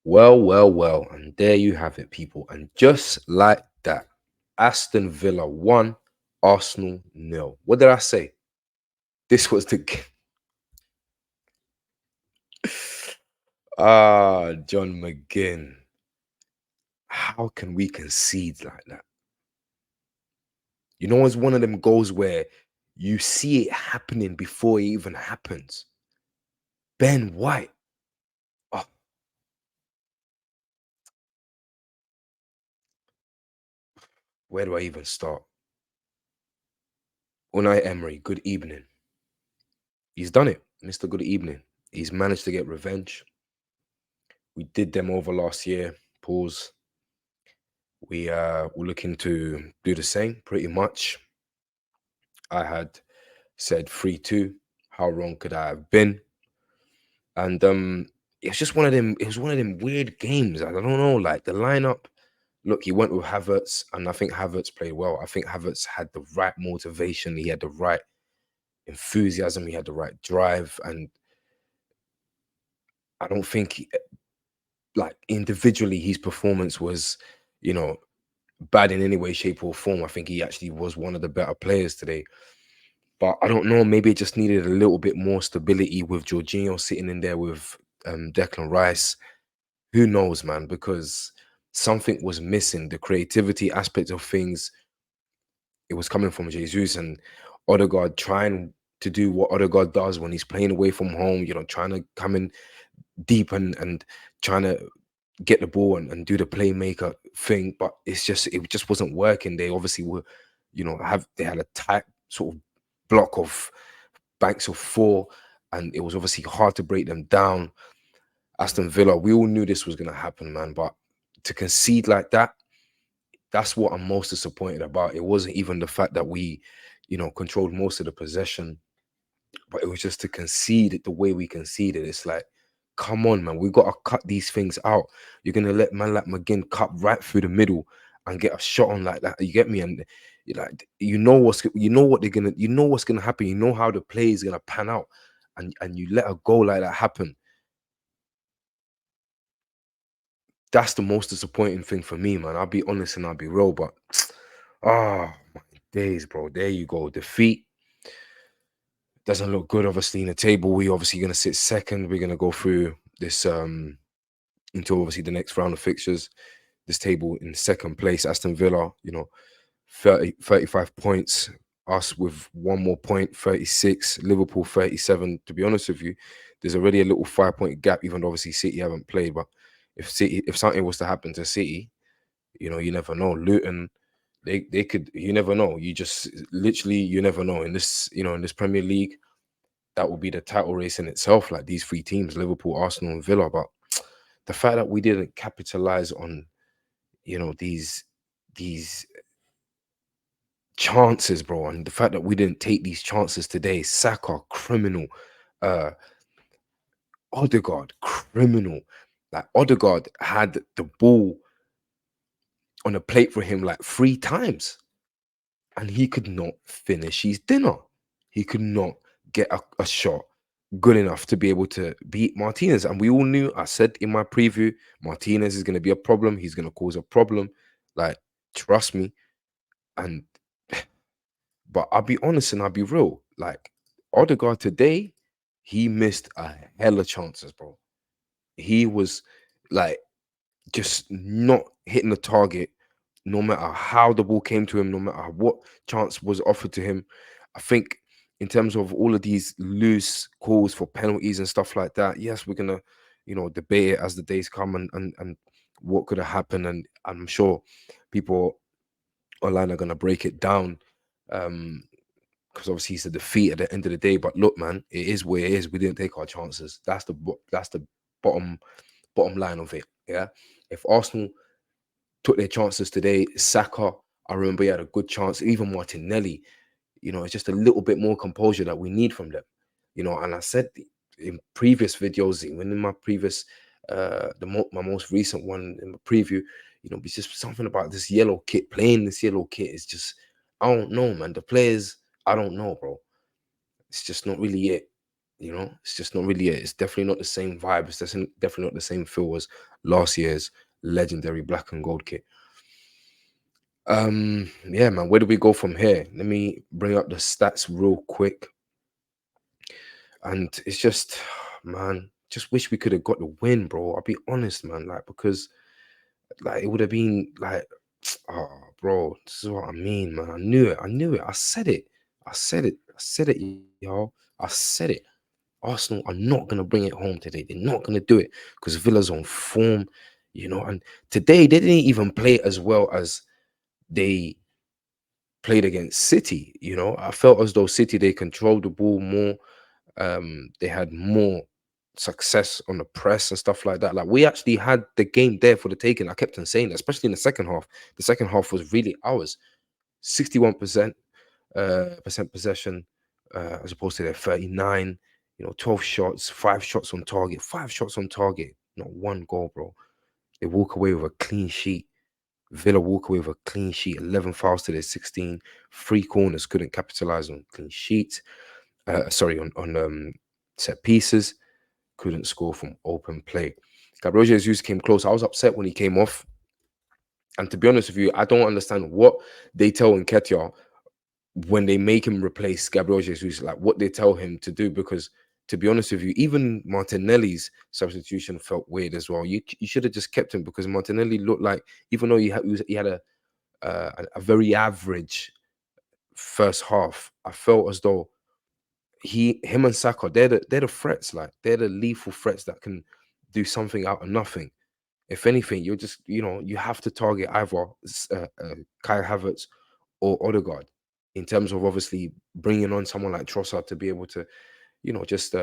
Well, well, well, and there you have it, people. And just like that, Aston Villa 1, Arsenal nil. What did I say? This was the John McGinn. How can we concede like that? It's one of them goals where you see it happening before it even happens. Ben White. Oh, where do I even start? Unai Emery, good evening. He's done it, Mr. Good evening. He's managed to get revenge. We did them over last year. Pause. We're looking to do the same pretty much. I had said 3-2. How wrong could I have been? And it's just one of them, it was one of them weird games. I don't know, like the lineup. Look, he went with Havertz, and I think Havertz played well. I think Havertz had the right motivation, he had the right enthusiasm, he had the right drive, and I don't think like individually his performance was, you know, bad in any way, shape, or form. I think he actually was one of the better players today. But I don't know, maybe it just needed a little bit more stability with Jorginho sitting in there with Declan Rice. Who knows, man? Because something was missing. The creativity aspect of things, it was coming from Jesus and Odegaard trying to do what Odegaard does when he's playing away from home, trying to come in deep and trying to get the ball and do the playmaker thing, but it just wasn't working. They obviously were, they had a tight sort of block of banks of four, and it was obviously hard to break them down. Aston Villa, we all knew this was gonna happen, man. But to concede like that, that's what I'm most disappointed about. It wasn't even the fact that we, controlled most of the possession, but it was just to concede it the way we conceded. It's like, come on, man, we gotta cut these things out. You're gonna let man like McGinn cut right through the middle and get a shot on like that. You get me? And you're like, you know what they're gonna, you know what's gonna happen. You know how the play is gonna pan out, and you let a goal like that happen. That's the most disappointing thing for me, man. I'll be honest and I'll be real, but my days, bro. There you go. Defeat doesn't look good, obviously, in the table. We obviously gonna sit second. We're gonna go through this until obviously the next round of fixtures. This table in second place, Aston Villa, 35 points. Us with one more point, 36. Liverpool, 37. To be honest with you, there's already a little 5 point gap, even though obviously City haven't played. But if something was to happen to City, you never know. Luton, they could, you never know. You just literally, you never know. In this Premier League, that will be the title race in itself, like these three teams, Liverpool, Arsenal, and Villa. But the fact that we didn't capitalize on, these chances, bro, and the fact that we didn't take these chances today, Saka, criminal, uh, Odegaard, criminal. Like Odegaard had the ball on a plate for him like three times, and he could not finish his dinner. He could not get a shot good enough to be able to beat Martinez. And we all knew, I said in my preview, Martinez is going to be a problem. He's going to cause a problem. Like, trust me. And, but I'll be honest and I'll be real. Like, Odegaard today, he missed a hell of chances, bro. He was like just not hitting the target, no matter how the ball came to him, no matter what chance was offered to him. I think in terms of all of these loose calls for penalties and stuff like that, yes, we're gonna, debate it as the days come and what could have happened. And I'm sure people online are gonna break it down. Because obviously it's a defeat at the end of the day. But look, man, it is what it is. We didn't take our chances. That's the bottom bottom line of it. Yeah. If Arsenal took their chances today. Saka, I remember he had a good chance. Even Martinelli, it's just a little bit more composure that we need from them. And I said in previous videos, even in my previous, my most recent one in the preview, it's just something about this yellow kit. Playing this yellow kit is just, I don't know, man. The players, I don't know, bro. It's just not really it. You know, it's just not really it. It's definitely not the same vibe. It's definitely not the same feel as last year's legendary black and gold kit. Yeah, man, where do we go from here? Let me bring up the stats real quick. And it's just, man, just wish we could have got the win, bro. I'll be honest, man. Like, because like it would have been like, oh, bro, this is what I mean, man. I knew it. I knew it. I said it. I said it. I said it, y'all. I said it. Arsenal are not gonna bring it home today. They're not gonna do it because Villa's on form, you know. And today they didn't even play as well as they played against City. You know, I felt as though City they controlled the ball more. They had more success on the press and stuff like that. Like we actually had the game there for the taking. I kept on saying that, especially in the second half. The second half was really ours. 61% percent possession as opposed to their 39. You know, 12 shots, 5 shots on target, 5 shots on target, not one goal, bro. They walk away with a clean sheet. Villa walk away with a clean sheet, 11 fouls to their 16. Three corners couldn't capitalize on clean sheets. Sorry, on set pieces, couldn't score from open play. Gabriel Jesus came close. I was upset when he came off. And to be honest with you, I don't understand what they tell Nketiah when they make him replace Gabriel Jesus, like what they tell him to do. Because to be honest with you, even Martinelli's substitution felt weird as well. You should have just kept him because Martinelli looked like, even though he had a very average first half, I felt as though him and Saka, they're the threats, like they're the lethal threats that can do something out of nothing. If anything, you're just, you know, you have to target either Kai Havertz or Odegaard in terms of obviously bringing on someone like Trossard to be able to, you know, just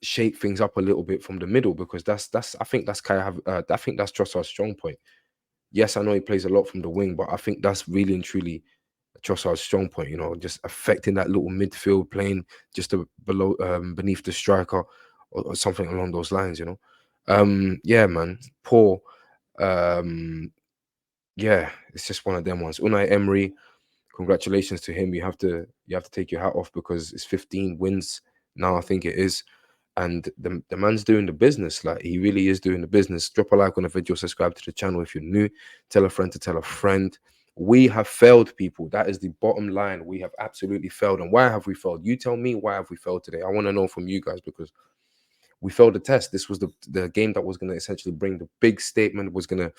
shape things up a little bit from the middle because that's I think that's I think that's Trossard's strong point. Yes, I know he plays a lot from the wing, but I think that's really and truly Trossard's strong point, you know, just affecting that little midfield, playing just below, beneath the striker, or something along those lines, you know. Yeah, man, poor. Um, yeah, it's just one of them ones. Unai Emery, congratulations to him. You have to take your hat off because it's 15 wins now. I think it is, and the man's doing the business. Like he really is doing the business. Drop a like on the video, subscribe to the channel if you're new. Tell a friend to tell a friend. We have failed, people. That is the bottom line. We have absolutely failed. And why have we failed? You tell me, why have we failed today? I want to know from you guys because we failed the test. This was the game that was going to essentially bring the big statement, was going to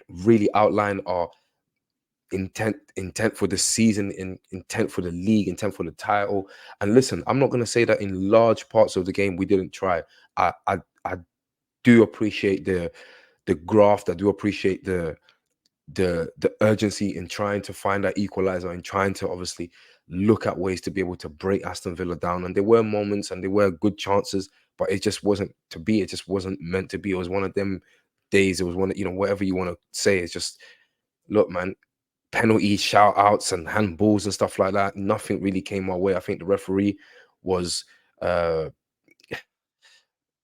really outline our intent for the season, intent for the league, intent for the title. And listen, I'm not going to say that in large parts of the game we didn't try. I do appreciate the graft. I do appreciate the urgency in trying to find that equalizer and trying to obviously look at ways to be able to break Aston Villa down. And there were moments and there were good chances, but it just wasn't to be. It just wasn't meant to be. It was one of them days. It was one of, you know, whatever you want to say. It's just, look, man, penalty shout outs and handballs and stuff like that. Nothing really came our way. I think the referee was, uh,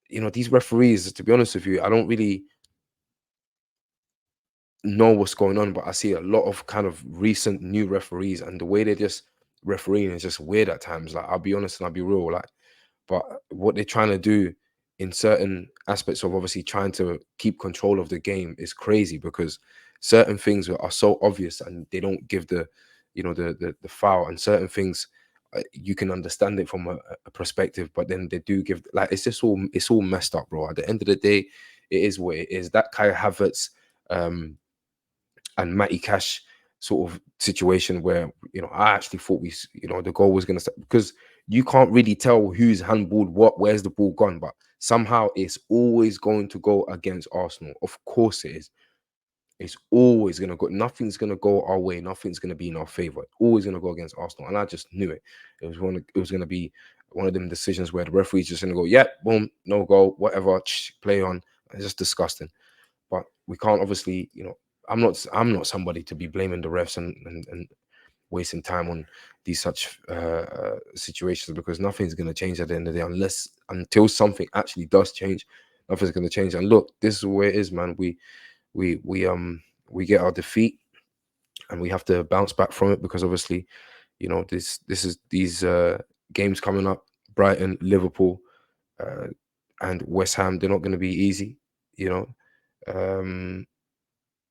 you know, these referees, to be honest with you, I don't really know what's going on, but I see a lot of kind of recent new referees and the way they just refereeing is just weird at times. Like, I'll be honest and I'll be real. Like, but what they're trying to do in certain aspects of obviously trying to keep control of the game is crazy because certain things are so obvious and they don't give the, you know, the foul, and certain things you can understand it from a perspective, but then they do give, like, it's all messed up, bro. At the end of the day, it is what it is. That Kai Havertz um and Matty Cash sort of situation where, you know, I actually thought you know, the goal was going to start because you can't really tell who's handballed what, where's the ball gone, but somehow it's always going to go against Arsenal. Of course it is. It's always going to go. Nothing's going to go our way. Nothing's going to be in our favor. Always going to go against Arsenal, and I just knew it. It was going to be one of them decisions where the referee's just going to go, "Yep, boom, no goal, whatever, play on." It's just disgusting. But we can't obviously, you know, I'm not somebody to be blaming the refs and wasting time on these such situations because nothing's going to change at the end of the day until something actually does change. Nothing's going to change. And look, this is where it is, man. We we um we get our defeat and we have to bounce back from it because obviously, you know, this is these games coming up. Brighton, Liverpool, uh, and West Ham. They're not going to be easy. You know, um,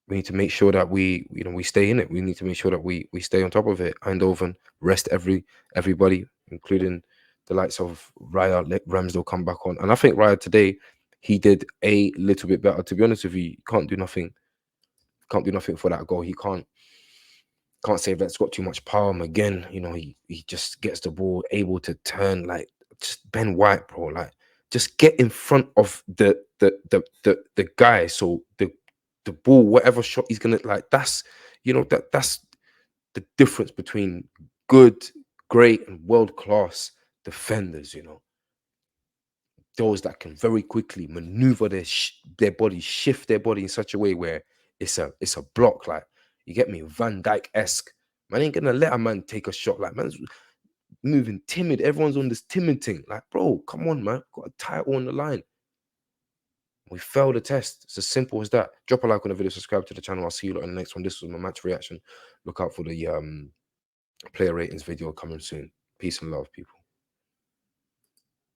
we need to make sure that we stay in it. We need to make sure that we stay on top of it. Eindhoven rest everybody, including the likes of Raya. Let Ramsdale come back on, and I think Raya today he did a little bit better. To be honest with you, can't do nothing. Can't do nothing for that goal. He can't say that's got too much power. Again, he just gets the ball, able to turn like just Ben White, bro. Like just get in front of the guy. So the ball, whatever shot he's gonna like, that's the difference between good, great, and world class defenders. Those that can very quickly maneuver their body, shift their body in such a way where it's a block. Like you get me, Van Dyke esque. Man ain't gonna let a man take a shot. Like man's moving timid. Everyone's on this timid thing. Like, bro, come on, man. Got a title on the line. We failed the test. It's as simple as that. Drop a like on the video, subscribe to the channel. I'll see you lot in the next one. This was my match reaction. Look out for the player ratings video coming soon. Peace and love, people.